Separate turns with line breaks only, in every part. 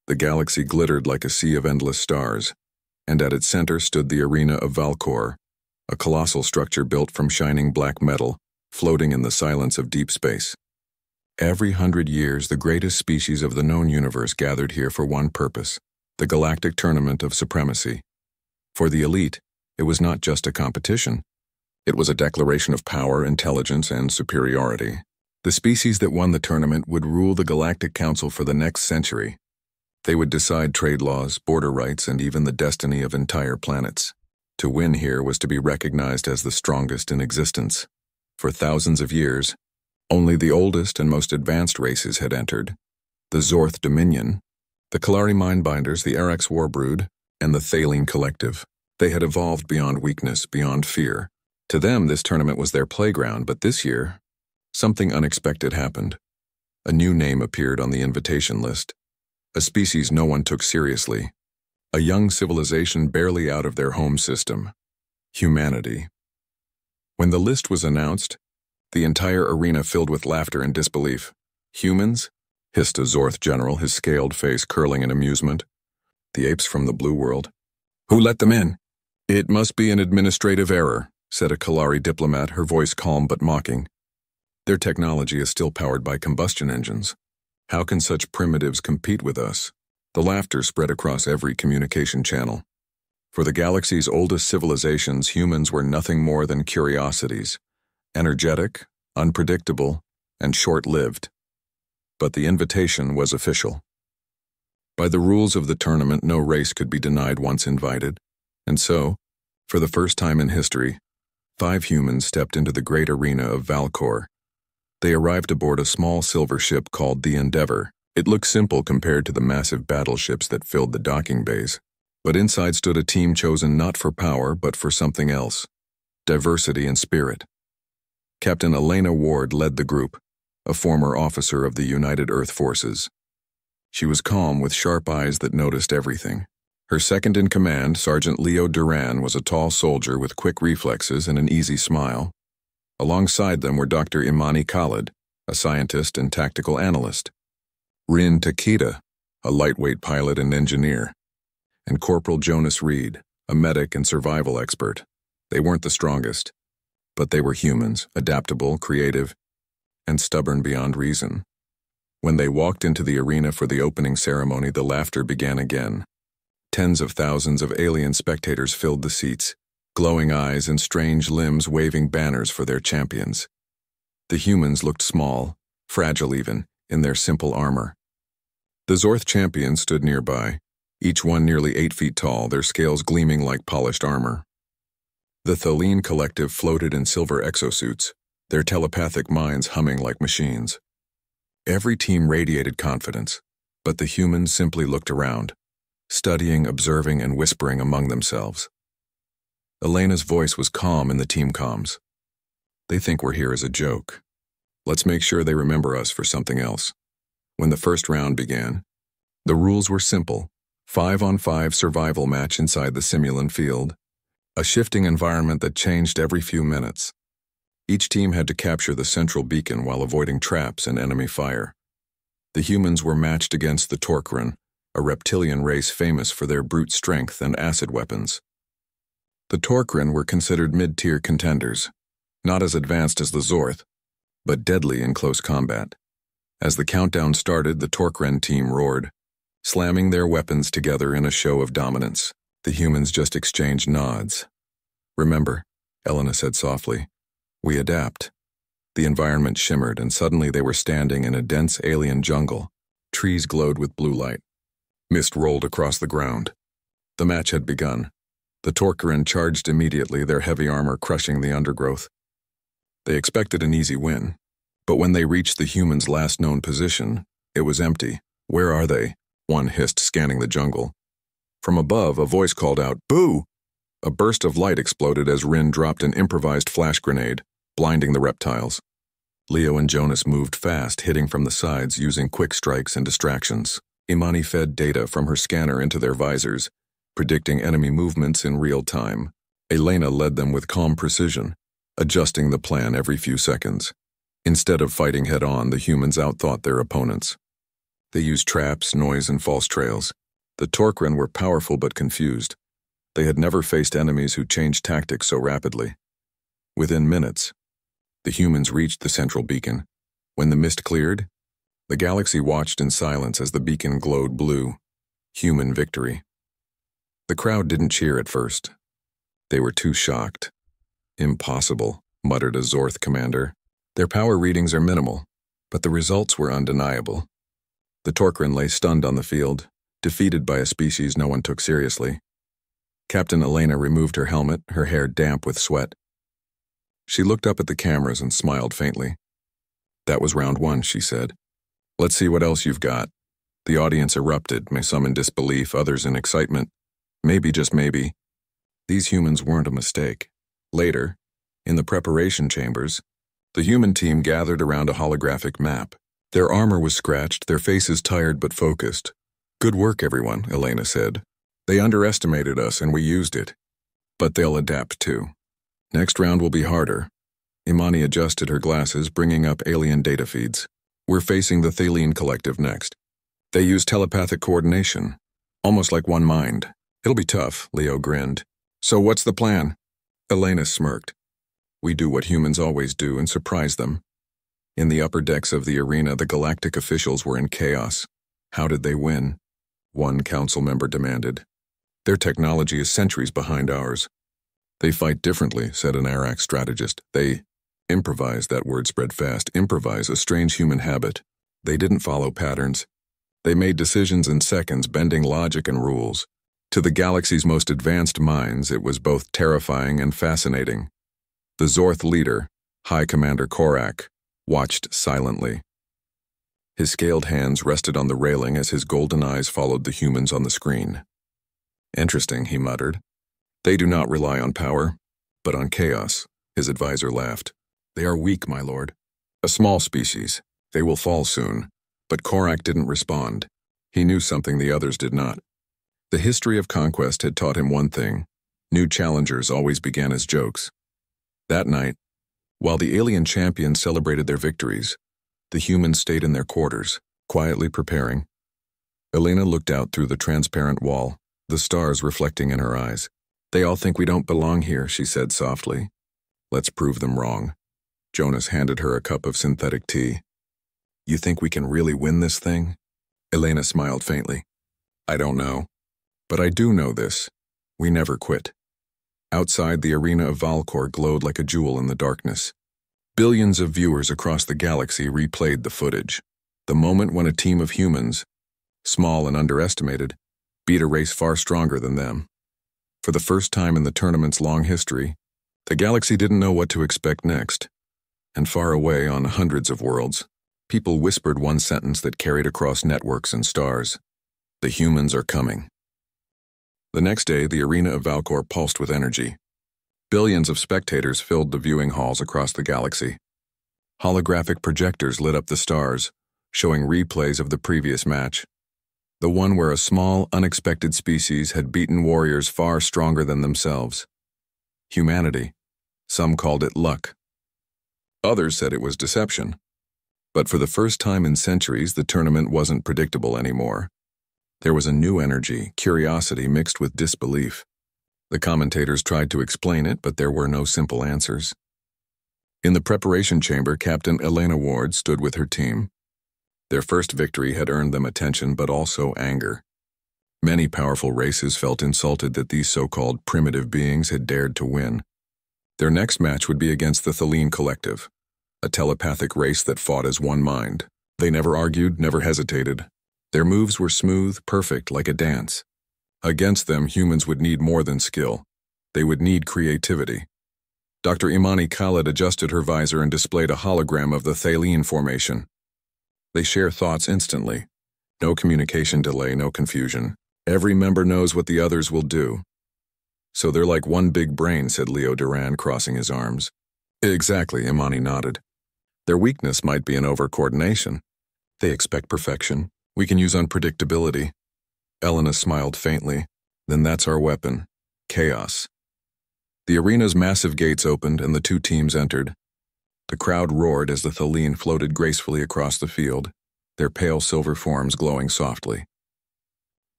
The galaxy glittered like a sea of endless stars, and at its center stood the arena of Valkor, a colossal structure built from shining black metal, floating in the silence of deep space. Every 100 years, the greatest species of the known universe gathered here for one purpose: the Galactic Tournament of Supremacy. For the elite, it was not just a competition. It was a declaration of power, intelligence, and superiority. The species that won the tournament would rule the Galactic Council for the next century. They would decide trade laws, border rights, and even the destiny of entire planets. To win here was to be recognized as the strongest in existence. For thousands of years, only the oldest and most advanced races had entered: the Zorth Dominion, the Kalari Mindbinders, the Arax Warbrood, and the Thaline Collective. They had evolved beyond weakness, beyond fear. To them, this tournament was their playground, but this year, something unexpected happened. A new name appeared on the invitation list. A species no one took seriously. A young civilization barely out of their home system. Humanity. When the list was announced, the entire arena filled with laughter and disbelief. "Humans?" hissed a Zorth general, his scaled face curling in amusement. "The apes from the blue world. Who let them in?" "It must be an administrative error," said a Kalari diplomat, her voice calm but mocking. "Their technology is still powered by combustion engines. How can such primitives compete with us?" The laughter spread across every communication channel. For the galaxy's oldest civilizations, humans were nothing more than curiosities, energetic, unpredictable, and short-lived. But the invitation was official. By the rules of the tournament, no race could be denied once invited, and so, for the first time in history, 5 humans stepped into the great arena of Valkor. They arrived aboard a small silver ship called the Endeavor. It looked simple compared to the massive battleships that filled the docking bays. But inside stood a team chosen not for power, but for something else: diversity and spirit. Captain Elena Ward led the group, a former officer of the United Earth Forces. She was calm, with sharp eyes that noticed everything. Her second-in-command, Sergeant Leo Duran, was a tall soldier with quick reflexes and an easy smile. Alongside them were Dr. Imani Khalid, a scientist and tactical analyst; Rin Takeda, a lightweight pilot and engineer; and Corporal Jonas Reed, a medic and survival expert. They weren't the strongest, but they were humans, adaptable, creative, and stubborn beyond reason. When they walked into the arena for the opening ceremony, the laughter began again. Tens of thousands of alien spectators filled the seats, glowing eyes and strange limbs waving banners for their champions. The humans looked small, fragile even, in their simple armor. The Zorth champions stood nearby, each one nearly 8 feet tall, their scales gleaming like polished armor. The Thaline Collective floated in silver exosuits, their telepathic minds humming like machines. Every team radiated confidence, but the humans simply looked around, studying, observing, and whispering among themselves. Elena's voice was calm in the team comms. "They think we're here as a joke. Let's make sure they remember us for something else." When the first round began, the rules were simple: 5-on-5 survival match inside the simulant field, a shifting environment that changed every few minutes. Each team had to capture the central beacon while avoiding traps and enemy fire. The humans were matched against the Torqueran, a reptilian race famous for their brute strength and acid weapons. The Torqueran were considered mid-tier contenders, not as advanced as the Zorth, but deadly in close combat. As the countdown started, the Torqueran team roared, slamming their weapons together in a show of dominance. The humans just exchanged nods. "Remember," Elena said softly, "we adapt." The environment shimmered, and suddenly they were standing in a dense alien jungle. Trees glowed with blue light. Mist rolled across the ground. The match had begun. The Torqueran charged immediately, their heavy armor crushing the undergrowth. They expected an easy win, but when they reached the humans' last known position, it was empty. "Where are they?" one hissed, scanning the jungle. From above, a voice called out, "Boo!" A burst of light exploded as Rin dropped an improvised flash grenade, blinding the reptiles. Leo and Jonas moved fast, hitting from the sides using quick strikes and distractions. Imani fed data from her scanner into their visors, predicting enemy movements in real time. Elena led them with calm precision, adjusting the plan every few seconds. Instead of fighting head-on, the humans outthought their opponents. They used traps, noise, and false trails. The Torqueran were powerful but confused. They had never faced enemies who changed tactics so rapidly. Within minutes, the humans reached the central beacon. When the mist cleared, the galaxy watched in silence as the beacon glowed blue. Human victory. The crowd didn't cheer at first. They were too shocked. "Impossible," muttered a Zorth commander. "Their power readings are minimal, but the results were undeniable." The Torqueran lay stunned on the field, defeated by a species no one took seriously. Captain Elena removed her helmet, her hair damp with sweat. She looked up at the cameras and smiled faintly. "That was round 1, she said. "Let's see what else you've got." The audience erupted, some in disbelief, others in excitement. Maybe, just maybe, these humans weren't a mistake. Later, in the preparation chambers, the human team gathered around a holographic map. Their armor was scratched, their faces tired but focused. "Good work, everyone," Elena said. "They underestimated us and we used it. But they'll adapt too. Next round will be harder." Imani adjusted her glasses, bringing up alien data feeds. "We're facing the Thalian Collective next. They use telepathic coordination, almost like one mind. It'll be tough," Leo grinned. "So what's the plan?" Elena smirked. "We do what humans always do and surprise them." In the upper decks of the arena, the galactic officials were in chaos. How did they win? One council member demanded. "Their technology is centuries behind ours." "They fight differently," said an Arak strategist. "They improvise," that word spread fast. Improvise, a strange human habit. They didn't follow patterns. They made decisions in seconds, bending logic and rules. To the galaxy's most advanced minds, it was both terrifying and fascinating. The Zorth leader, High Commander Korak, watched silently. His scaled hands rested on the railing as his golden eyes followed the humans on the screen. "Interesting," he muttered. "They do not rely on power, but on chaos," his advisor laughed. "They are weak, my lord. A small species. They will fall soon." But Korak didn't respond. He knew something the others did not. The history of conquest had taught him one thing. New challengers always began as jokes. That night, while the alien champions celebrated their victories, the humans stayed in their quarters, quietly preparing. Elena looked out through the transparent wall, the stars reflecting in her eyes. "They all think we don't belong here," she said softly. "Let's prove them wrong." Jonas handed her a cup of synthetic tea. "You think we can really win this thing?" Elena smiled faintly. "I don't know. But I do know this. We never quit." Outside, the arena of Valkor glowed like a jewel in the darkness. Billions of viewers across the galaxy replayed the footage. The moment when a team of humans, small and underestimated, beat a race far stronger than them. For the first time in the tournament's long history, the galaxy didn't know what to expect next. And far away on hundreds of worlds, people whispered one sentence that carried across networks and stars. "The humans are coming." The next day, the arena of Valkor pulsed with energy. Billions of spectators filled the viewing halls across the galaxy. Holographic projectors lit up the stars, showing replays of the previous match. The one where a small, unexpected species had beaten warriors far stronger than themselves. Humanity. Some called it luck. Others said it was deception. But for the first time in centuries, the tournament wasn't predictable anymore. There was a new energy, curiosity mixed with disbelief. The commentators tried to explain it, but there were no simple answers. In the preparation chamber, Captain Elena Ward stood with her team. Their first victory had earned them attention, but also anger. Many powerful races felt insulted that these so-called primitive beings had dared to win. Their next match would be against the Thalian Collective, a telepathic race that fought as one mind. They never argued, never hesitated. Their moves were smooth, perfect, like a dance. Against them, humans would need more than skill. They would need creativity. Dr. Imani Khalid adjusted her visor and displayed a hologram of the Thalian formation. They share thoughts instantly. No communication delay, no confusion. Every member knows what the others will do. "So they're like one big brain," said Leo Duran, crossing his arms. "Exactly," Imani nodded. "Their weakness might be in over-coordination. They expect perfection. We can use unpredictability." Elena smiled faintly. "Then that's our weapon. Chaos." The arena's massive gates opened and the two teams entered. The crowd roared as the Thalian floated gracefully across the field. their pale silver forms glowing softly.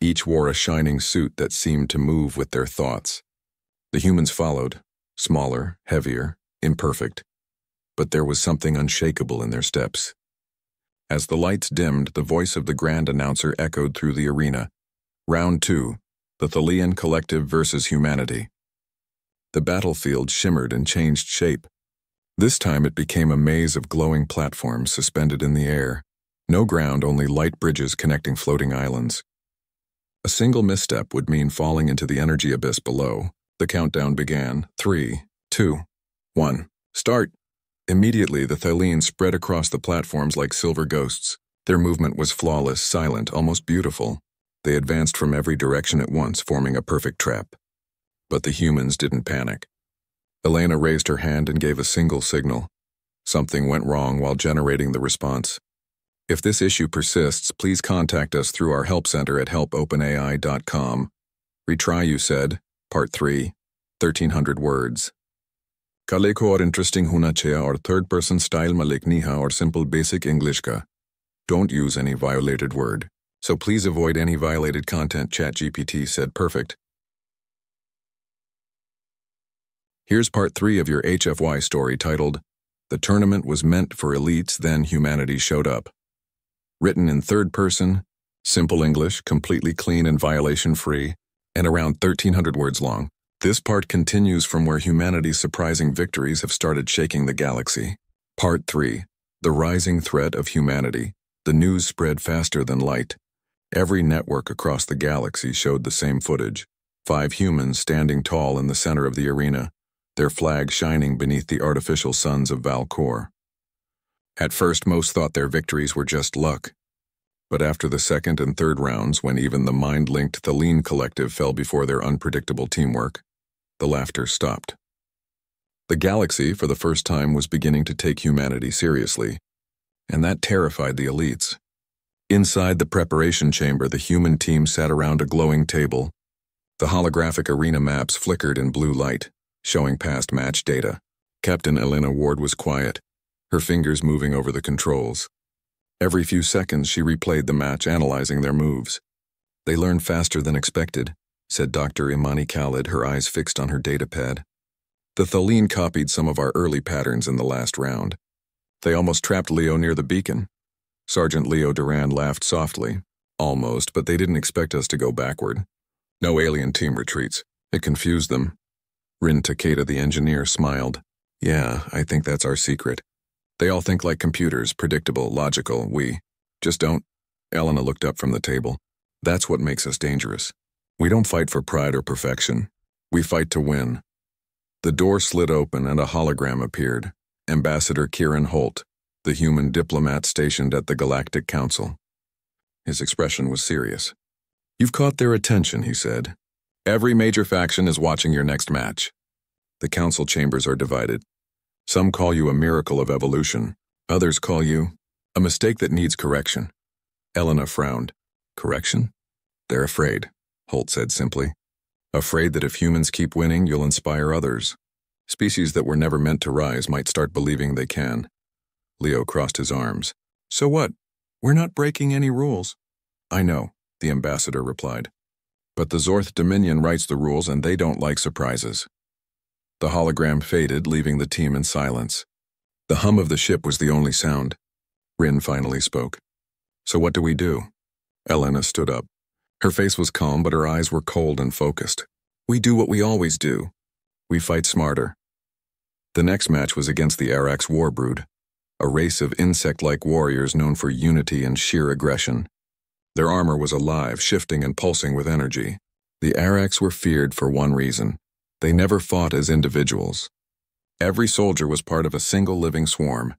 Each wore a shining suit that seemed to move with their thoughts. The humans followed, smaller, heavier, imperfect, but there was something unshakable in their steps. As the lights dimmed, the voice of the grand announcer echoed through the arena. Round 2, the Thalian Collective versus Humanity. The battlefield shimmered and changed shape. This time it became a maze of glowing platforms suspended in the air. No ground, only light bridges connecting floating islands. A single misstep would mean falling into the energy abyss below. The countdown began. 3, 2, 1. Start! Immediately, the Thalians spread across the platforms like silver ghosts. Their movement was flawless, silent, almost beautiful. They advanced from every direction at once, forming a perfect trap. But the humans didn't panic. Elena raised her hand and gave a single signal. Something went wrong while generating the response. If this issue persists, please contact us through our help center at helpopenai.com. Retry, you said. Part 3, 1300 words. Kale ko or interesting hunachea or third-person style malikniha or simple basic English ka. Don't use any violated word. So please avoid any violated content, ChatGPT said. Perfect. Here's part 3 of your HFY story titled, The Tournament Was Meant for Elites, Then Humanity Showed Up. Written in third person, simple English, completely clean and violation-free, and around 1,300 words long. This part continues from where humanity's surprising victories have started shaking the galaxy. Part 3. The Rising Threat of Humanity. The news spread faster than light. Every network across the galaxy showed the same footage. 5 humans standing tall in the center of the arena, their flag shining beneath the artificial suns of Valcor. At first, most thought their victories were just luck. But after the second and third rounds, when even the mind-linked Thalian Collective fell before their unpredictable teamwork, the laughter stopped. The galaxy, for the first time, was beginning to take humanity seriously, and that terrified the elites. Inside the preparation chamber, the human team sat around a glowing table. The holographic arena maps flickered in blue light, showing past match data. Captain Elena Ward was quiet, her fingers moving over the controls. Every few seconds, she replayed the match, analyzing their moves. They learned faster than expected, said Dr. Imani Khalid, her eyes fixed on her datapad. The Thalian copied some of our early patterns in the last round. They almost trapped Leo near the beacon. Sergeant Leo Duran laughed softly. Almost, but they didn't expect us to go backward. No alien team retreats. It confused them. Rin Takeda, the engineer, smiled. Yeah, I think that's our secret. They all think like computers, predictable, logical. We just don't. Elena looked up from the table. That's what makes us dangerous. We don't fight for pride or perfection. We fight to win. The door slid open and a hologram appeared. Ambassador Kieran Holt, the human diplomat stationed at the Galactic Council. His expression was serious. You've caught their attention, he said. Every major faction is watching your next match. The council chambers are divided. Some call you a miracle of evolution. Others call you a mistake that needs correction. Elena frowned. Correction? They're afraid, Holt said simply. Afraid that if humans keep winning, you'll inspire others. Species that were never meant to rise might start believing they can. Leo crossed his arms. So what? We're not breaking any rules. I know, the ambassador replied. But the Zorth Dominion writes the rules and they don't like surprises. The hologram faded, leaving the team in silence. The hum of the ship was the only sound. Rin finally spoke. So what do we do? Elena stood up. Her face was calm, but her eyes were cold and focused. We do what we always do. We fight smarter. The next match was against the Arax Warbrood, a race of insect-like warriors known for unity and sheer aggression. Their armor was alive, shifting and pulsing with energy. The Arax were feared for one reason. They never fought as individuals. Every soldier was part of a single living swarm.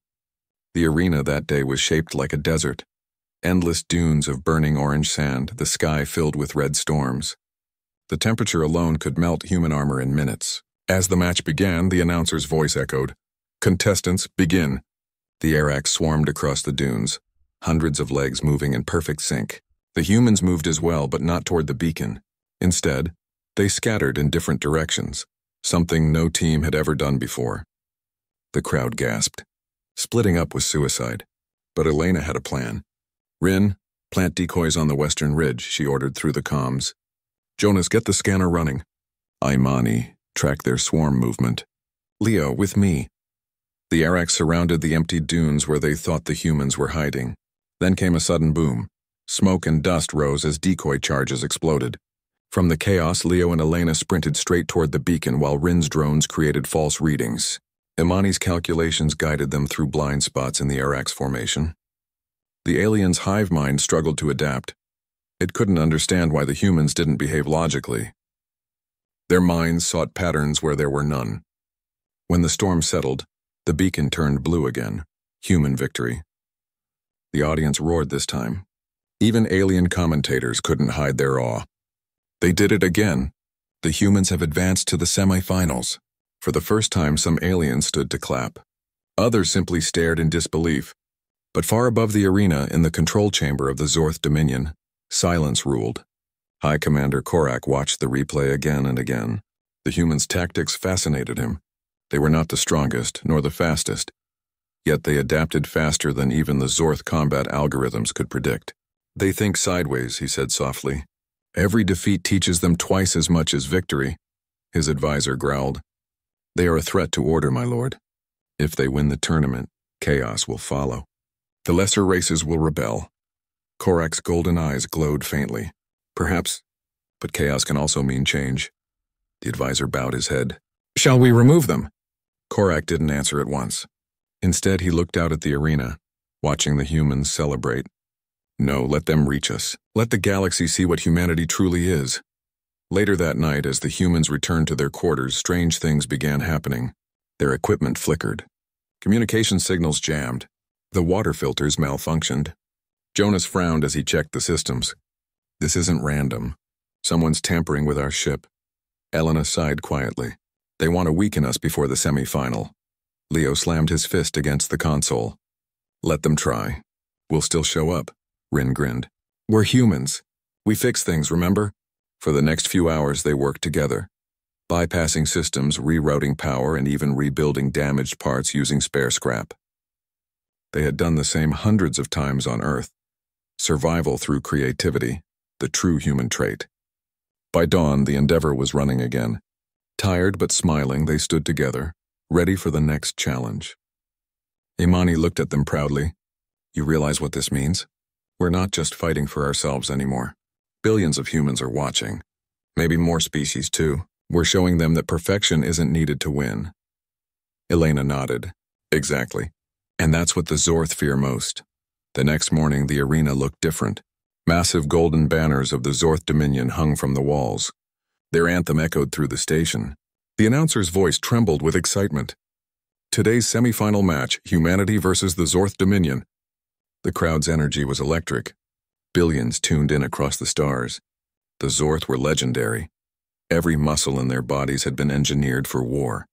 The arena that day was shaped like a desert. Endless dunes of burning orange sand, the sky filled with red storms. The temperature alone could melt human armor in minutes. As the match began, the announcer's voice echoed. Contestants, begin. The Arax swarmed across the dunes, hundreds of legs moving in perfect sync. The humans moved as well, but not toward the beacon. Instead, they scattered in different directions, something no team had ever done before. The crowd gasped. Splitting up was suicide, but Elena had a plan. Rin, plant decoys on the western ridge, she ordered through the comms. Jonas, get the scanner running. Imani, track their swarm movement. Leo, with me. The Arax surrounded the empty dunes where they thought the humans were hiding. Then came a sudden boom. Smoke and dust rose as decoy charges exploded. From the chaos, Leo and Elena sprinted straight toward the beacon while Rin's drones created false readings. Imani's calculations guided them through blind spots in the Arax formation. The aliens' hive mind struggled to adapt. It couldn't understand why the humans didn't behave logically. Their minds sought patterns where there were none. When the storm settled, the beacon turned blue again. Human victory. The audience roared this time. Even alien commentators couldn't hide their awe. They did it again. The humans have advanced to the semifinals. For the first time, some aliens stood to clap. Others simply stared in disbelief. But far above the arena, in the control chamber of the Zorth Dominion, silence ruled. High Commander Korak watched the replay again and again. The humans' tactics fascinated him. They were not the strongest, nor the fastest. Yet they adapted faster than even the Zorth combat algorithms could predict. They think sideways, he said softly. Every defeat teaches them twice as much as victory. His advisor growled. They are a threat to order, my lord. If they win the tournament, chaos will follow. The lesser races will rebel. Korak's golden eyes glowed faintly. Perhaps, but chaos can also mean change. The advisor bowed his head. Shall we remove them? Korak didn't answer at once. Instead, he looked out at the arena, watching the humans celebrate. No, let them reach us. Let the galaxy see what humanity truly is. Later that night, as the humans returned to their quarters, strange things began happening. Their equipment flickered. Communication signals jammed. The water filters malfunctioned. Jonas frowned as he checked the systems. This isn't random. Someone's tampering with our ship. Elena sighed quietly. They want to weaken us before the semi-final. Leo slammed his fist against the console. Let them try. We'll still show up. Rin grinned. We're humans. We fix things, remember? For the next few hours, they worked together. Bypassing systems, rerouting power, and even rebuilding damaged parts using spare scrap. They had done the same hundreds of times on Earth. Survival through creativity, the true human trait. By dawn, the Endeavor was running again. Tired but smiling, they stood together, ready for the next challenge. Imani looked at them proudly. You realize what this means? We're not just fighting for ourselves anymore. Billions of humans are watching. Maybe more species too. We're showing them that perfection isn't needed to win. Elena nodded. Exactly. And that's what the Zorth fear most. The next morning, the arena looked different. Massive golden banners of the Zorth Dominion hung from the walls. Their anthem echoed through the station. The announcer's voice trembled with excitement. Today's semifinal match, humanity versus the Zorth Dominion. The crowd's energy was electric. Billions tuned in across the stars. The Zorth were legendary. Every muscle in their bodies had been engineered for war.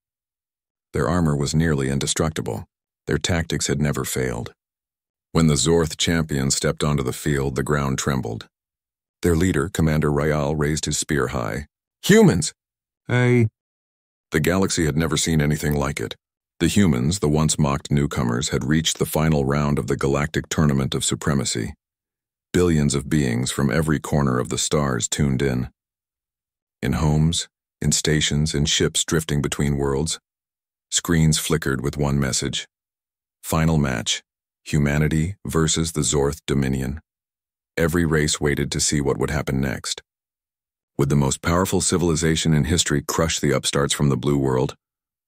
Their armor was nearly indestructible. Their tactics had never failed. When the Zorth champion stepped onto the field, the ground trembled. Their leader, Commander Ryal, raised his spear high. Humans! Hey. The galaxy had never seen anything like it. The humans, the once mocked newcomers, had reached the final round of the Galactic Tournament of Supremacy. Billions of beings from every corner of the stars tuned in. In homes, in stations, in ships drifting between worlds, screens flickered with one message. Final match, humanity versus the Zorth Dominion. Every race waited to see what would happen next. Would the most powerful civilization in history crush the upstarts from the Blue World,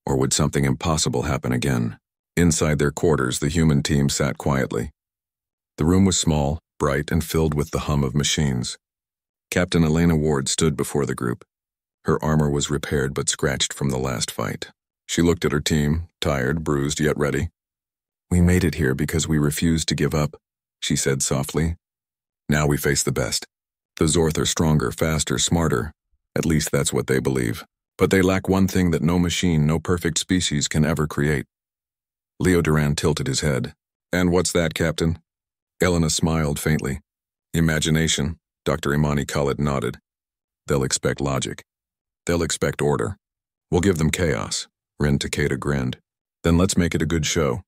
or would something impossible happen again? Inside their quarters, the human team sat quietly. The room was small, bright, and filled with the hum of machines. Captain Elena Ward stood before the group. Her armor was repaired but scratched from the last fight. She looked at her team, tired, bruised, yet ready. We made it here because we refused to give up, she said softly. Now we face the best. The Zorth are stronger, faster, smarter. At least that's what they believe. But they lack one thing that no machine, no perfect species can ever create. Leo Duran tilted his head. And what's that, Captain? Elena smiled faintly. Imagination, Dr. Imani Khalid nodded. They'll expect logic. They'll expect order. We'll give them chaos. Ren Takeda grinned. Then let's make it a good show.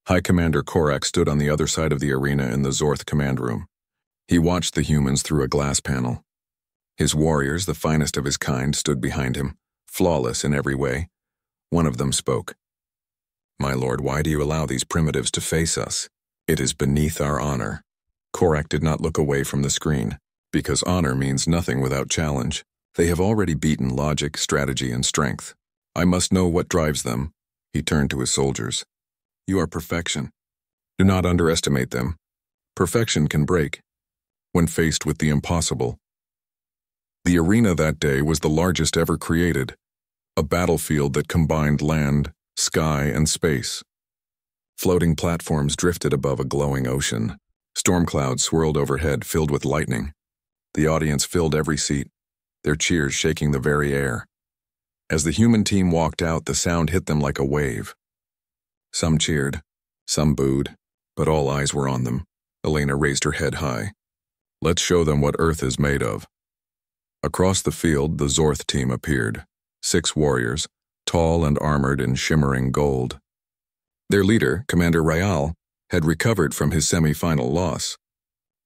High Commander Codex stood on the other side of the arena in the Zorth command room. He watched the humans through a glass panel. His warriors, the finest of his kind, stood behind him, flawless in every way. One of them spoke. "My lord, why do you allow these primitives to face us? It is beneath our honor." Codex did not look away from the screen, because honor means nothing without challenge. They have already beaten logic, strategy, and strength. I must know what drives them. He turned to his soldiers. You are perfection. Do not underestimate them. Perfection can break when faced with the impossible. The arena that day was the largest ever created, a battlefield that combined land, sky, and space. Floating platforms drifted above a glowing ocean. Storm clouds swirled overhead, filled with lightning. The audience filled every seat, their cheers shaking the very air. As the human team walked out, the sound hit them like a wave. Some cheered, some booed, but all eyes were on them. Elena raised her head high. Let's show them what Earth is made of. Across the field, the Zorth team appeared. 6 warriors, tall and armored in shimmering gold. Their leader, Commander Ryal, had recovered from his semi-final loss.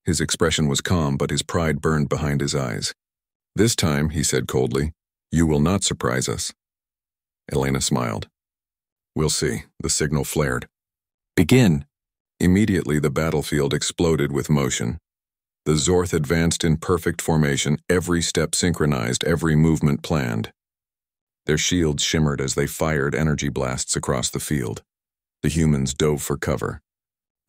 His expression was calm, but his pride burned behind his eyes. This time, he said coldly, you will not surprise us. Elena smiled. We'll see. The signal flared. Begin! Immediately, the battlefield exploded with motion. The Zorth advanced in perfect formation, every step synchronized, every movement planned. Their shields shimmered as they fired energy blasts across the field. The humans dove for cover.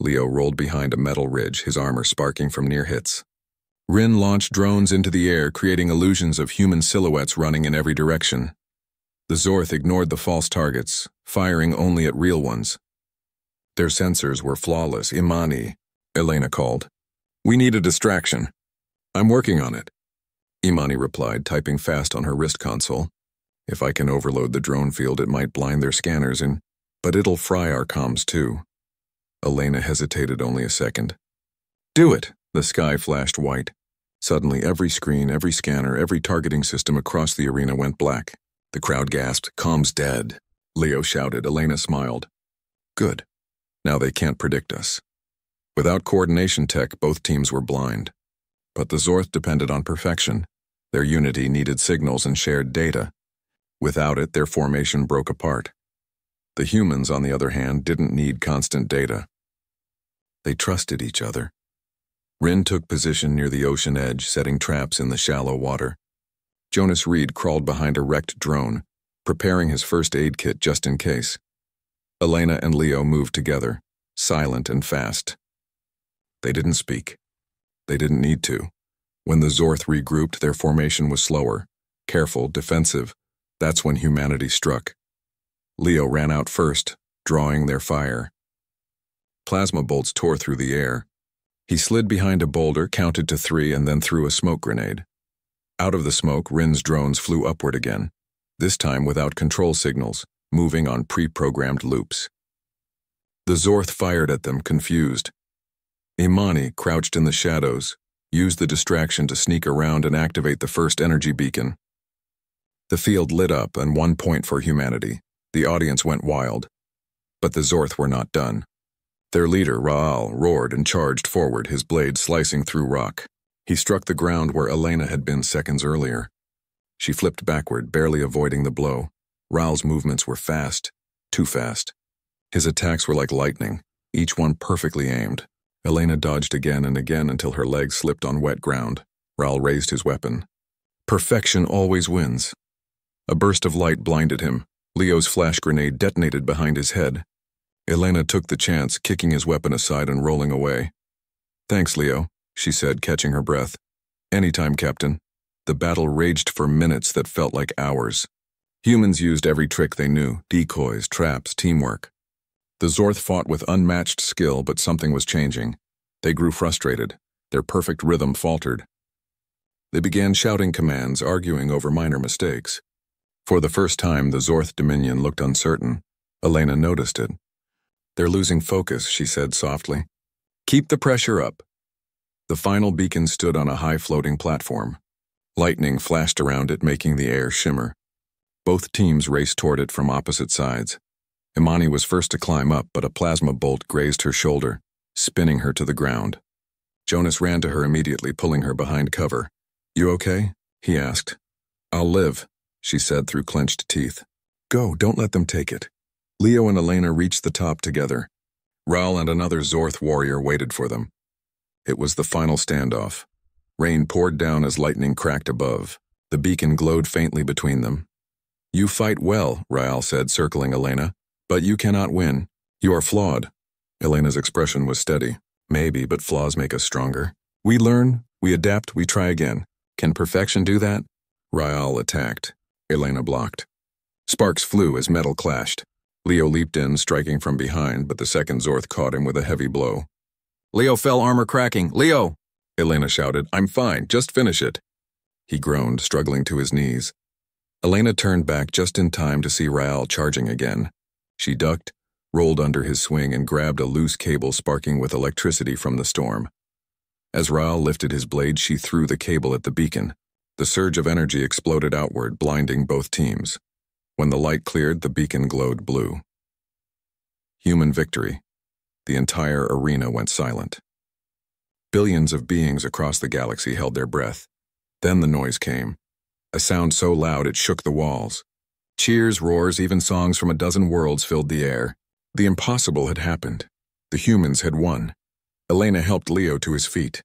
Leo rolled behind a metal ridge, his armor sparking from near hits. Rin launched drones into the air, creating illusions of human silhouettes running in every direction. The Zorth ignored the false targets, firing only at real ones. Their sensors were flawless. Imani, Elena called. We need a distraction. I'm working on it. Imani replied, typing fast on her wrist console. If I can overload the drone field, it might blind their scanners, but it'll fry our comms too. Elena hesitated only a second. Do it! The sky flashed white. Suddenly, every screen, every scanner, every targeting system across the arena went black. The crowd gasped, comms dead. Leo shouted. Elena smiled. Good. Now they can't predict us. Without coordination tech, both teams were blind. But the Zorth depended on perfection. Their unity needed signals and shared data. Without it, their formation broke apart. The humans, on the other hand, didn't need constant data. They trusted each other. Rin took position near the ocean edge, setting traps in the shallow water. Jonas Reed crawled behind a wrecked drone, preparing his first aid kit just in case. Elena and Leo moved together, silent and fast. They didn't speak. They didn't need to. When the Zorth regrouped, their formation was slower, careful, defensive. That's when humanity struck. Leo ran out first, drawing their fire. Plasma bolts tore through the air. He slid behind a boulder, counted to 3, and then threw a smoke grenade. Out of the smoke, Rin's drones flew upward again, this time without control signals, moving on pre-programmed loops. The Zorth fired at them, confused. Imani, crouched in the shadows, used the distraction to sneak around and activate the first energy beacon. The field lit up, and 1 point for humanity. The audience went wild. But the Zorth were not done. Their leader, Raal, roared and charged forward, his blade slicing through rock. He struck the ground where Elena had been seconds earlier. She flipped backward, barely avoiding the blow. Raal's movements were fast, too fast. His attacks were like lightning, each one perfectly aimed. Elena dodged again and again until her legs slipped on wet ground. Raal raised his weapon. Perfection always wins. A burst of light blinded him. Leo's flash grenade detonated behind his head. Elena took the chance, kicking his weapon aside and rolling away. Thanks, Leo, she said, catching her breath. Anytime, Captain. The battle raged for minutes that felt like hours. Humans used every trick they knew, decoys, traps, teamwork. The Zorth fought with unmatched skill, but something was changing. They grew frustrated. Their perfect rhythm faltered. They began shouting commands, arguing over minor mistakes. For the first time, the Zorth Dominion looked uncertain. Elena noticed it. They're losing focus, she said softly. Keep the pressure up. The final beacon stood on a high-floating platform. Lightning flashed around it, making the air shimmer. Both teams raced toward it from opposite sides. Imani was first to climb up, but a plasma bolt grazed her shoulder, spinning her to the ground. Jonas ran to her immediately, pulling her behind cover. "You okay?" he asked. "I'll live," she said through clenched teeth. "Go, don't let them take it." Leo and Elena reached the top together. Raul and another Zorth warrior waited for them. It was the final standoff. Rain poured down as lightning cracked above. The beacon glowed faintly between them. "You fight well," Raul said, circling Elena, "but you cannot win. You are flawed." Elena's expression was steady. "Maybe, but flaws make us stronger. We learn, we adapt, we try again. Can perfection do that?" Raul attacked. Elena blocked. Sparks flew as metal clashed. Leo leaped in, striking from behind, but the second Zorth caught him with a heavy blow. "Leo fell, armor cracking. Leo!" Elena shouted. "I'm fine, just finish it." He groaned, struggling to his knees. Elena turned back just in time to see Raul charging again. She ducked, rolled under his swing, and grabbed a loose cable sparking with electricity from the storm. As Raul lifted his blade, she threw the cable at the beacon. The surge of energy exploded outward, blinding both teams. When the light cleared, the beacon glowed blue. Human victory. The entire arena went silent. Billions of beings across the galaxy held their breath. Then the noise came. A sound so loud it shook the walls. Cheers, roars, even songs from a dozen worlds filled the air. The impossible had happened. The humans had won. Elena helped Leo to his feet.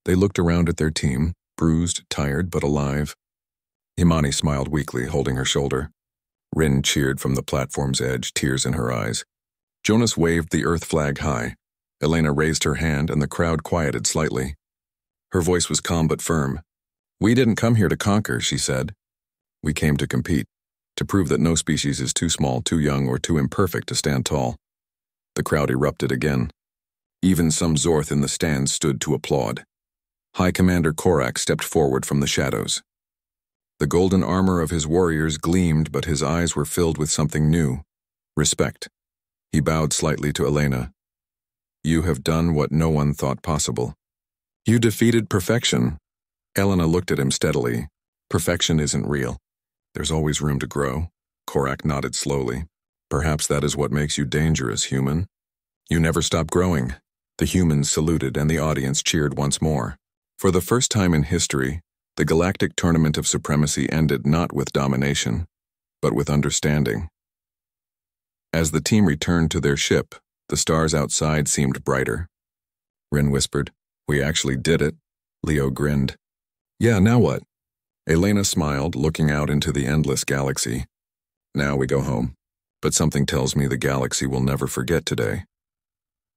They looked around at their team, bruised, tired, but alive. Imani smiled weakly, holding her shoulder. Rin cheered from the platform's edge, tears in her eyes. Jonas waved the Earth flag high. Elena raised her hand, and the crowd quieted slightly. Her voice was calm but firm. "We didn't come here to conquer," she said. "We came to compete, to prove that no species is too small, too young, or too imperfect to stand tall." The crowd erupted again. Even some Zorth in the stands stood to applaud. High Commander Korak stepped forward from the shadows. The golden armor of his warriors gleamed, but his eyes were filled with something new. Respect. He bowed slightly to Elena. "You have done what no one thought possible. You defeated perfection." Elena looked at him steadily. "Perfection isn't real. There's always room to grow." Korak nodded slowly. "Perhaps that is what makes you dangerous, human. You never stop growing." The humans saluted, and the audience cheered once more. For the first time in history, the Galactic Tournament of Supremacy ended not with domination, but with understanding. As the team returned to their ship, the stars outside seemed brighter. Rin whispered, "We actually did it." Leo grinned. "Yeah, now what?" Elena smiled, looking out into the endless galaxy. "Now we go home. But something tells me the galaxy will never forget today."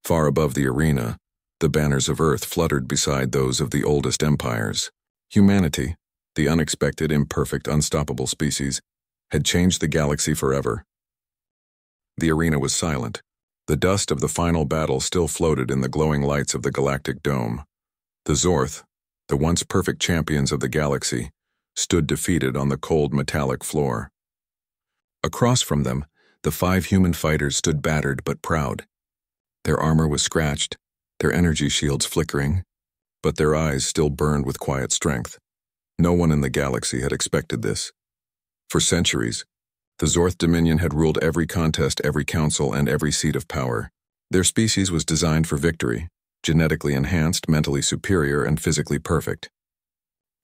Far above the arena, the banners of Earth fluttered beside those of the oldest empires. Humanity, the unexpected, imperfect, unstoppable species, had changed the galaxy forever. The arena was silent. The dust of the final battle still floated in the glowing lights of the galactic dome. The Zorth, the once perfect champions of the galaxy, stood defeated on the cold metallic floor. Across from them, the 5 human fighters stood battered but proud. Their armor was scratched, their energy shields flickering, but their eyes still burned with quiet strength. No one in the galaxy had expected this. For centuries, the Zorth Dominion had ruled every contest, every council, and every seat of power. Their species was designed for victory, genetically enhanced, mentally superior, and physically perfect.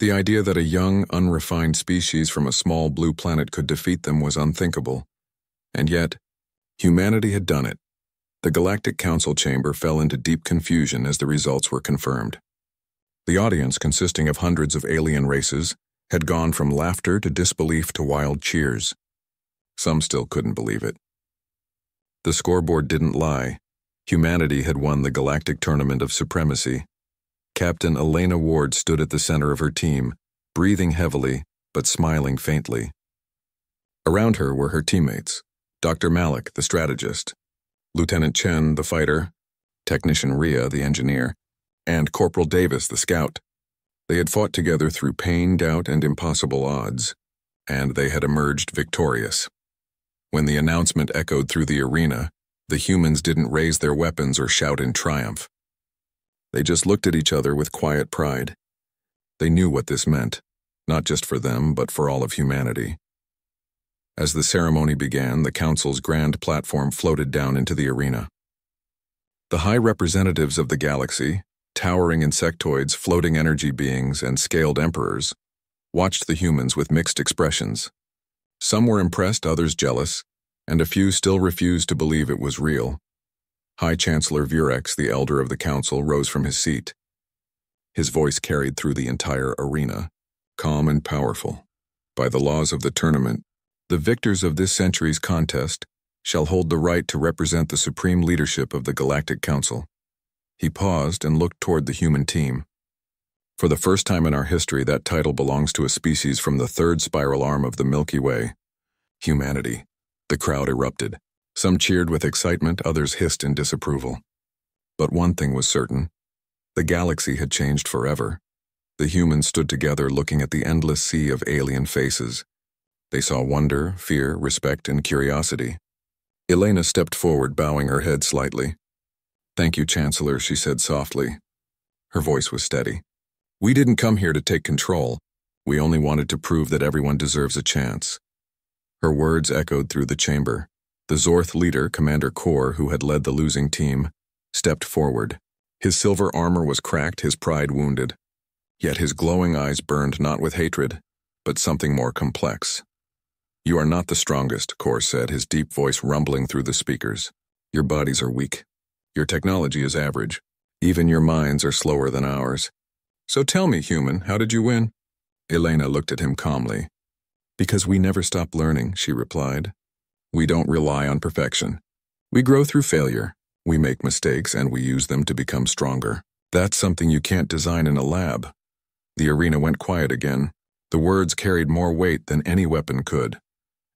The idea that a young, unrefined species from a small blue planet could defeat them was unthinkable. And yet, humanity had done it. The Galactic Council chamber fell into deep confusion as the results were confirmed. The audience, consisting of hundreds of alien races, had gone from laughter to disbelief to wild cheers. Some still couldn't believe it. The scoreboard didn't lie. Humanity had won the Galactic Tournament of Supremacy. Captain Elena Ward stood at the center of her team, breathing heavily but smiling faintly. Around her were her teammates, Dr. Malik, the strategist, Lieutenant Chen, the fighter, Technician Rhea, the engineer, and Corporal Davis, the scout. They had fought together through pain, doubt, and impossible odds, and they had emerged victorious. When the announcement echoed through the arena, the humans didn't raise their weapons or shout in triumph. They just looked at each other with quiet pride. They knew what this meant, not just for them, but for all of humanity. As the ceremony began, the council's grand platform floated down into the arena. The high representatives of the galaxy, towering insectoids, floating energy beings, and scaled emperors, watched the humans with mixed expressions. Some were impressed, others jealous, and a few still refused to believe it was real. High Chancellor Vurex, the elder of the council, rose from his seat. His voice carried through the entire arena, calm and powerful. By the laws of the tournament, the victors of this century's contest shall hold the right to represent the supreme leadership of the Galactic Council. He paused and looked toward the human team. For the first time in our history, that title belongs to a species from the third spiral arm of the Milky Way. Humanity. The crowd erupted. Some cheered with excitement, others hissed in disapproval. But one thing was certain. The galaxy had changed forever. The humans stood together looking at the endless sea of alien faces. They saw wonder, fear, respect, and curiosity. Elena stepped forward, bowing her head slightly. "Thank you, Chancellor," she said softly. Her voice was steady. "We didn't come here to take control. We only wanted to prove that everyone deserves a chance." Her words echoed through the chamber. The Zorth leader, Commander Kor, who had led the losing team, stepped forward. His silver armor was cracked, his pride wounded. Yet his glowing eyes burned not with hatred, but something more complex. "You are not the strongest," Kor said, his deep voice rumbling through the speakers. "Your bodies are weak. Your technology is average. Even your minds are slower than ours. So tell me, human, how did you win?" Elena looked at him calmly. "Because we never stop learning," she replied. "We don't rely on perfection. We grow through failure. We make mistakes and we use them to become stronger. That's something you can't design in a lab." The arena went quiet again. The words carried more weight than any weapon could.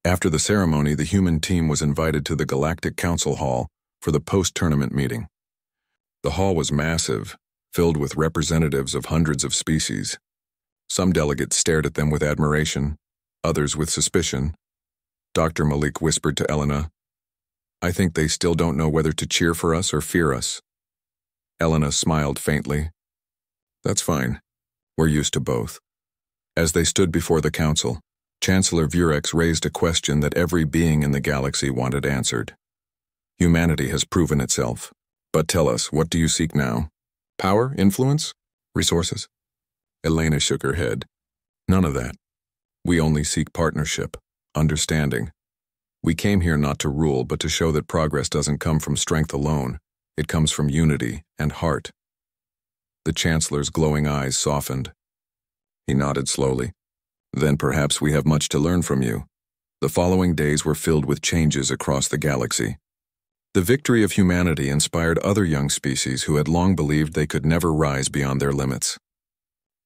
After the ceremony, the human team was invited to the Galactic Council Hall for the post-tournament meeting. The hall was massive, filled with representatives of hundreds of species. Some delegates stared at them with admiration, others with suspicion. Dr. Malik whispered to Elena, "I think they still don't know whether to cheer for us or fear us." Elena smiled faintly. "That's fine. We're used to both." As they stood before the council, Chancellor Vurex raised a question that every being in the galaxy wanted answered. "Humanity has proven itself. But tell us, what do you seek now? Power? Influence? Resources?" Elena shook her head. "None of that. We only seek partnership, understanding. We came here not to rule, but to show that progress doesn't come from strength alone. It comes from unity and heart." The Chancellor's glowing eyes softened. He nodded slowly. "Then perhaps we have much to learn from you." The following days were filled with changes across the galaxy. The victory of humanity inspired other young species who had long believed they could never rise beyond their limits.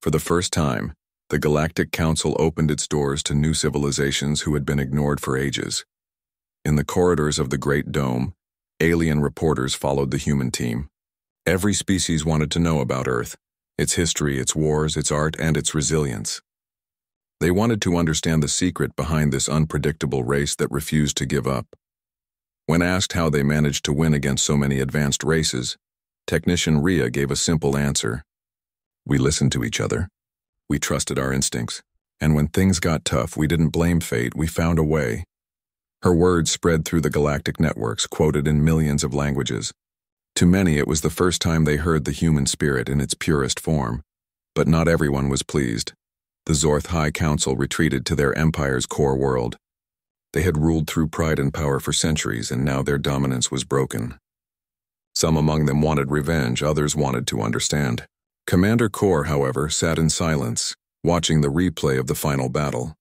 For the first time, the Galactic Council opened its doors to new civilizations who had been ignored for ages. In the corridors of the Great Dome, alien reporters followed the human team. Every species wanted to know about Earth, its history, its wars, its art, and its resilience. They wanted to understand the secret behind this unpredictable race that refused to give up. When asked how they managed to win against so many advanced races, Technician Rhea gave a simple answer. "We listened to each other. We trusted our instincts. And when things got tough, we didn't blame fate, we found a way." Her words spread through the galactic networks, quoted in millions of languages. To many, it was the first time they heard the human spirit in its purest form. But not everyone was pleased. The Zorth High Council retreated to their empire's core world. They had ruled through pride and power for centuries, and now their dominance was broken. Some among them wanted revenge, others wanted to understand. Commander Kor, however, sat in silence, watching the replay of the final battle.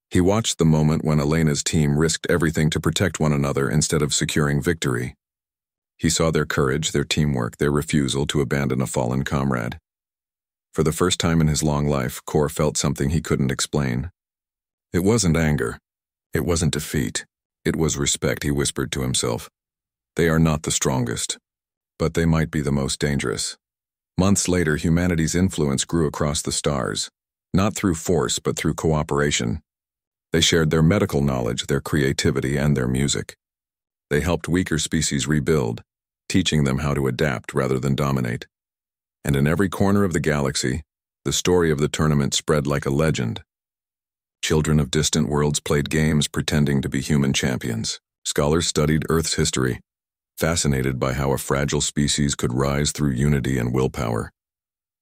He watched the moment when Elena's team risked everything to protect one another instead of securing victory. He saw their courage, their teamwork, their refusal to abandon a fallen comrade. For the first time in his long life, Kor felt something he couldn't explain. It wasn't anger. It wasn't defeat. It was respect, he whispered to himself. They are not the strongest, but they might be the most dangerous. Months later, humanity's influence grew across the stars, not through force, but through cooperation. They shared their medical knowledge, their creativity, and their music. They helped weaker species rebuild, teaching them how to adapt rather than dominate. And in every corner of the galaxy, the story of the tournament spread like a legend. Children of distant worlds played games pretending to be human champions. Scholars studied Earth's history, fascinated by how a fragile species could rise through unity and willpower.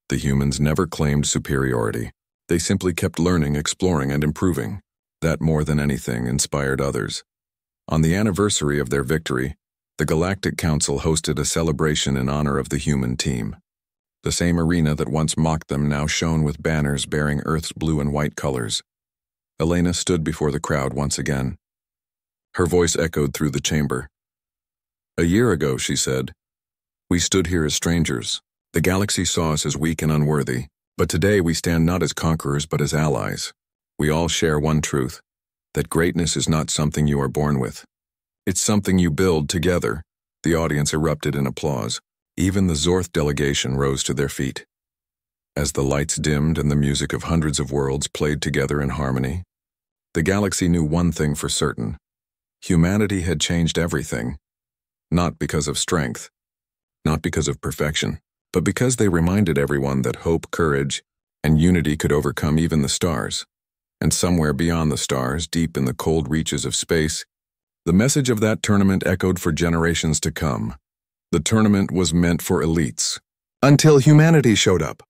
The humans never claimed superiority. They simply kept learning, exploring, and improving. That, more than anything, inspired others. On the anniversary of their victory, the Galactic Council hosted a celebration in honor of the human team. The same arena that once mocked them now shone with banners bearing Earth's blue and white colors. Elena stood before the crowd once again. Her voice echoed through the chamber. "A year ago," she said, "we stood here as strangers. The galaxy saw us as weak and unworthy, but today we stand not as conquerors but as allies. We all share one truth, that greatness is not something you are born with. It's something you build together." The audience erupted in applause. Even the Zorth delegation rose to their feet. As the lights dimmed and the music of hundreds of worlds played together in harmony, the galaxy knew one thing for certain. Humanity had changed everything, not because of strength, not because of perfection, but because they reminded everyone that hope, courage, and unity could overcome even the stars. And somewhere beyond the stars, deep in the cold reaches of space, the message of that tournament echoed for generations to come. The tournament was meant for elites. Until humanity showed up.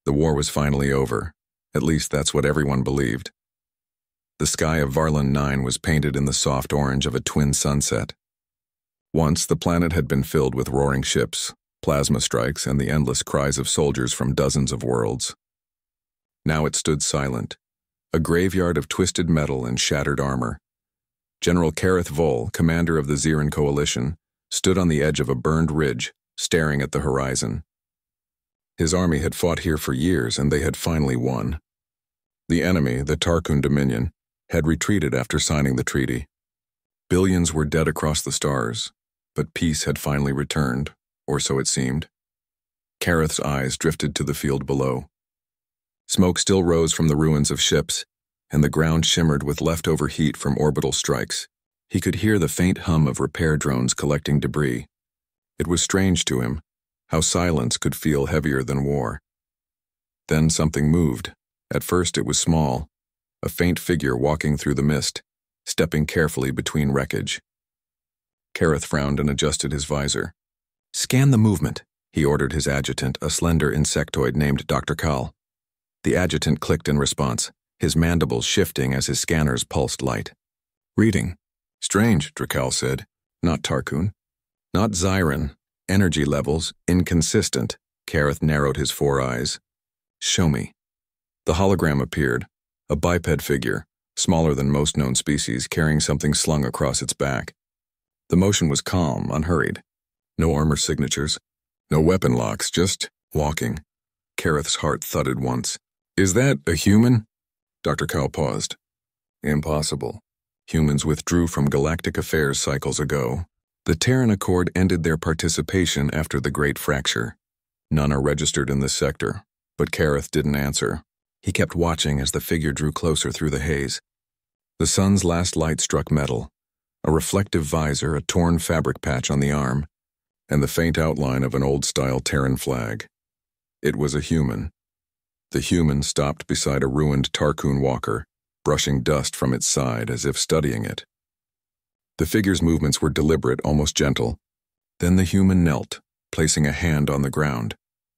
The war was finally over. At least that's what everyone believed. The sky of Varlin 9 was painted in the soft orange of a twin sunset. Once the planet had been filled with roaring ships, plasma strikes, and the endless cries of soldiers from dozens of worlds. Now it stood silent, a graveyard of twisted metal and shattered armor. General Kareth Vol, commander of the Ziran coalition, stood on the edge of a burned ridge, staring at the horizon. His army had fought here for years, and they had finally won. The enemy, the Tarkun Dominion, had retreated after signing the treaty. Billions were dead across the stars, but peace had finally returned, or so it seemed. Kareth's eyes drifted to the field below. Smoke still rose from the ruins of ships, and the ground shimmered with leftover heat from orbital strikes. He could hear the faint hum of repair drones collecting debris. It was strange to him how silence could feel heavier than war. Then something moved. At first it was small, a faint figure walking through the mist, stepping carefully between wreckage. Kareth frowned and adjusted his visor. "Scan the movement," he ordered his adjutant, a slender insectoid named Dr. Kal. The adjutant clicked in response, his mandibles shifting as his scanners pulsed light. "Reading." "Strange," Drakal said. "Not Tarkun. Not Ziran. Energy levels, inconsistent." Kareth narrowed his 4 eyes. "Show me." The hologram appeared, a biped figure, smaller than most known species, carrying something slung across its back. The motion was calm, unhurried. No armor signatures, no weapon locks, just walking. Kareth's heart thudded once. "Is that a human?" Dr. Kal paused. "Impossible. Humans withdrew from galactic affairs cycles ago. The Terran Accord ended their participation after the Great Fracture. None are registered in this sector." But Kareth didn't answer. He kept watching as the figure drew closer through the haze. The sun's last light struck metal, a reflective visor, a torn fabric patch on the arm, and the faint outline of an old-style Terran flag. It was a human. The human stopped beside a ruined Tarkun walker, brushing dust from its side as if studying it. The figure's movements were deliberate, almost gentle. Then the human knelt, placing a hand on the ground,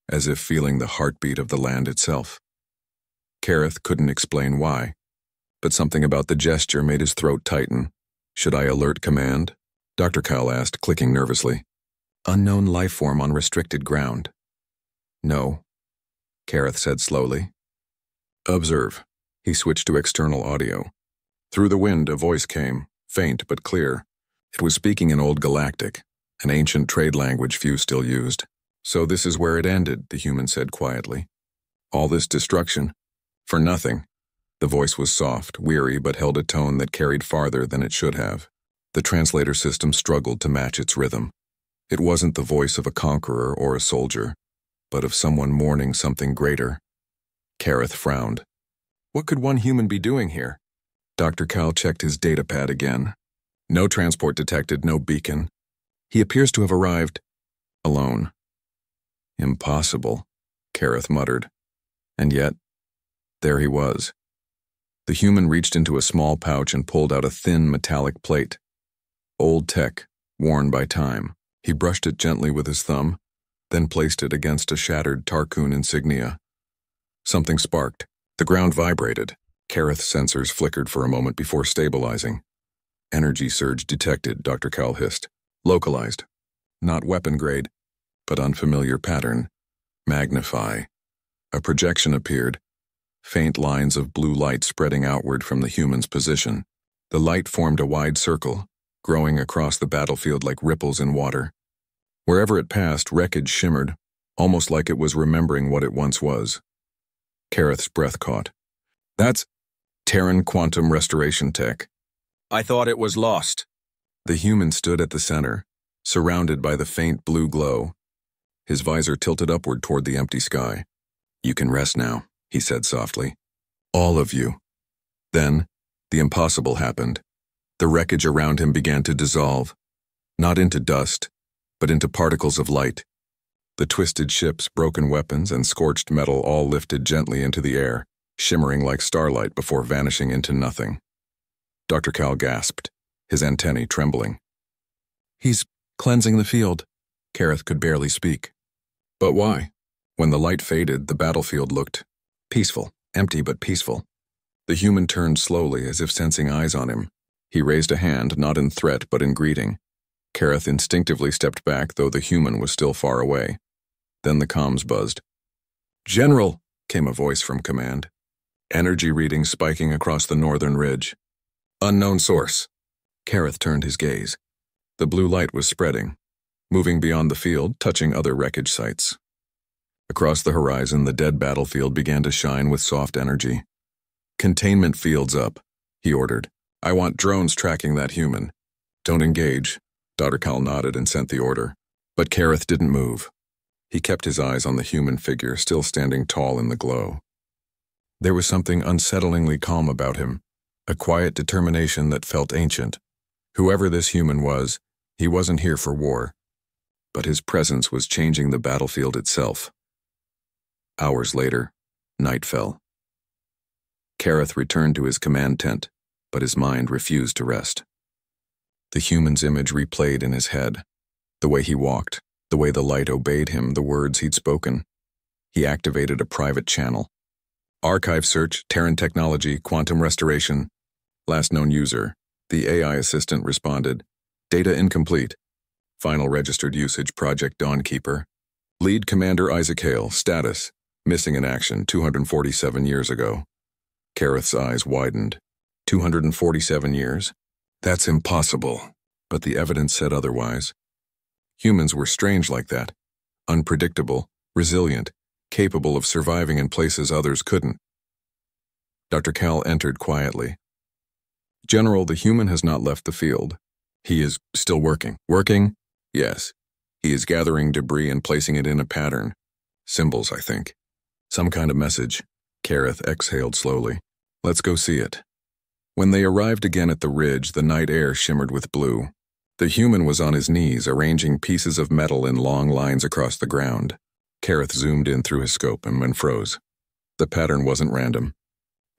as if feeling the heartbeat of the land itself. Kareth couldn't explain why, but something about the gesture made his throat tighten. "Should I alert command?" Dr. Kal asked, clicking nervously. "Unknown life form on restricted ground." "No," Kareth said slowly. "Observe." He switched to external audio. Through the wind, a voice came, faint but clear. It was speaking in Old Galactic, an ancient trade language few still used. "So this is where it ended," the human said quietly. "All this destruction? For nothing." The voice was soft, weary, but held a tone that carried farther than it should have. The translator system struggled to match its rhythm. It wasn't the voice of a conqueror or a soldier, but of someone mourning something greater. Kareth frowned. What could one human be doing here? Dr. Kal checked his datapad again. No transport detected, no beacon. He appears to have arrived alone. Impossible, Kareth muttered. And yet, there he was. The human reached into a small pouch and pulled out a thin metallic plate. Old tech, worn by time. He brushed it gently with his thumb, then placed it against a shattered Tarkoon insignia. Something sparked. The ground vibrated. Kareth's sensors flickered for a moment before stabilizing. Energy surge detected, Dr. Cal hissed. Localized. Not weapon grade, but unfamiliar pattern. Magnify. A projection appeared. Faint lines of blue light spreading outward from the human's position. The light formed a wide circle, growing across the battlefield like ripples in water. Wherever it passed, wreckage shimmered, almost like it was remembering what it once was. Kareth's breath caught. That's Terran quantum restoration tech. I thought it was lost. The human stood at the center, surrounded by the faint blue glow. His visor tilted upward toward the empty sky. You can rest now, he said softly. All of you. Then, the impossible happened. The wreckage around him began to dissolve, not into dust, but into particles of light. The twisted ships, broken weapons, and scorched metal all lifted gently into the air, shimmering like starlight before vanishing into nothing. Dr. Cal gasped, his antennae trembling. He's cleansing the field. Kareth could barely speak. But why? When the light faded, the battlefield looked peaceful, empty but peaceful. The human turned slowly, as if sensing eyes on him. He raised a hand, not in threat but in greeting. Kareth instinctively stepped back, though the human was still far away. Then the comms buzzed. General, came a voice from command. Energy reading spiking across the northern ridge. Unknown source. Kareth turned his gaze. The blue light was spreading, moving beyond the field, touching other wreckage sites. Across the horizon, the dead battlefield began to shine with soft energy. Containment fields up, he ordered. I want drones tracking that human. Don't engage. Dr. Cal nodded and sent the order. But Kareth didn't move. He kept his eyes on the human figure, still standing tall in the glow. There was something unsettlingly calm about him, a quiet determination that felt ancient. Whoever this human was, he wasn't here for war. But his presence was changing the battlefield itself. Hours later, night fell. Kareth returned to his command tent, but his mind refused to rest. The human's image replayed in his head. The way he walked, the way the light obeyed him, the words he'd spoken. He activated a private channel. Archive search, Terran technology, quantum restoration. Last known user. The AI assistant responded. Data incomplete. Final registered usage, Project Dawnkeeper. Lead Commander Isaac Hale, status. Missing in action 247 years ago. Kareth's eyes widened. 247 years? That's impossible. But the evidence said otherwise. Humans were strange like that. Unpredictable, resilient, capable of surviving in places others couldn't. Dr. Cal entered quietly. General, the human has not left the field. He is still working. Working? Yes. He is gathering debris and placing it in a pattern. Symbols, I think. Some kind of message. Kareth exhaled slowly. Let's go see it. When they arrived again at the ridge, the night air shimmered with blue. The human was on his knees, arranging pieces of metal in long lines across the ground. Kareth zoomed in through his scope and froze. The pattern wasn't random.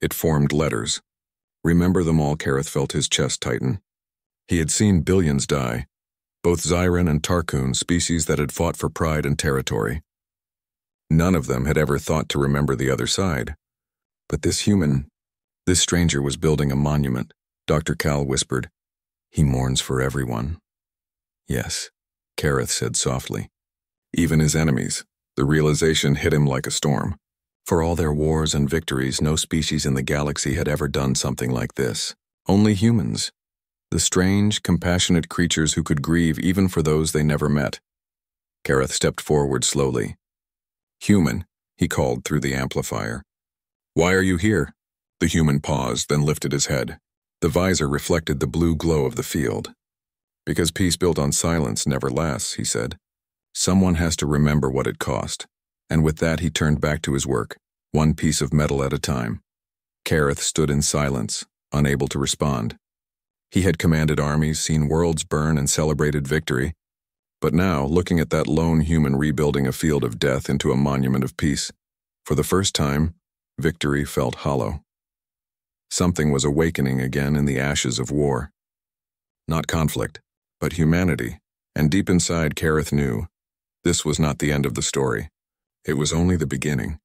It formed letters. Remember them all, Kareth felt his chest tighten. He had seen billions die, both Zyran and Tarkoon, species that had fought for pride and territory. None of them had ever thought to remember the other side. But this human, this stranger was building a monument, Dr. Cal whispered. He mourns for everyone. Yes, Kareth said softly. Even his enemies. The realization hit him like a storm. For all their wars and victories, no species in the galaxy had ever done something like this. Only humans. The strange, compassionate creatures who could grieve even for those they never met. Kareth stepped forward slowly. Human, he called through the amplifier. Why are you here? The human paused, then lifted his head. The visor reflected the blue glow of the field. Because peace built on silence never lasts, he said. Someone has to remember what it cost. And with that he turned back to his work, one piece of metal at a time. Kareth stood in silence, unable to respond. He had commanded armies, seen worlds burn, and celebrated victory. But now, looking at that lone human rebuilding a field of death into a monument of peace, for the first time, victory felt hollow. Something was awakening again in the ashes of war. Not conflict, but humanity, and deep inside Kareth knew this was not the end of the story. It was only the beginning.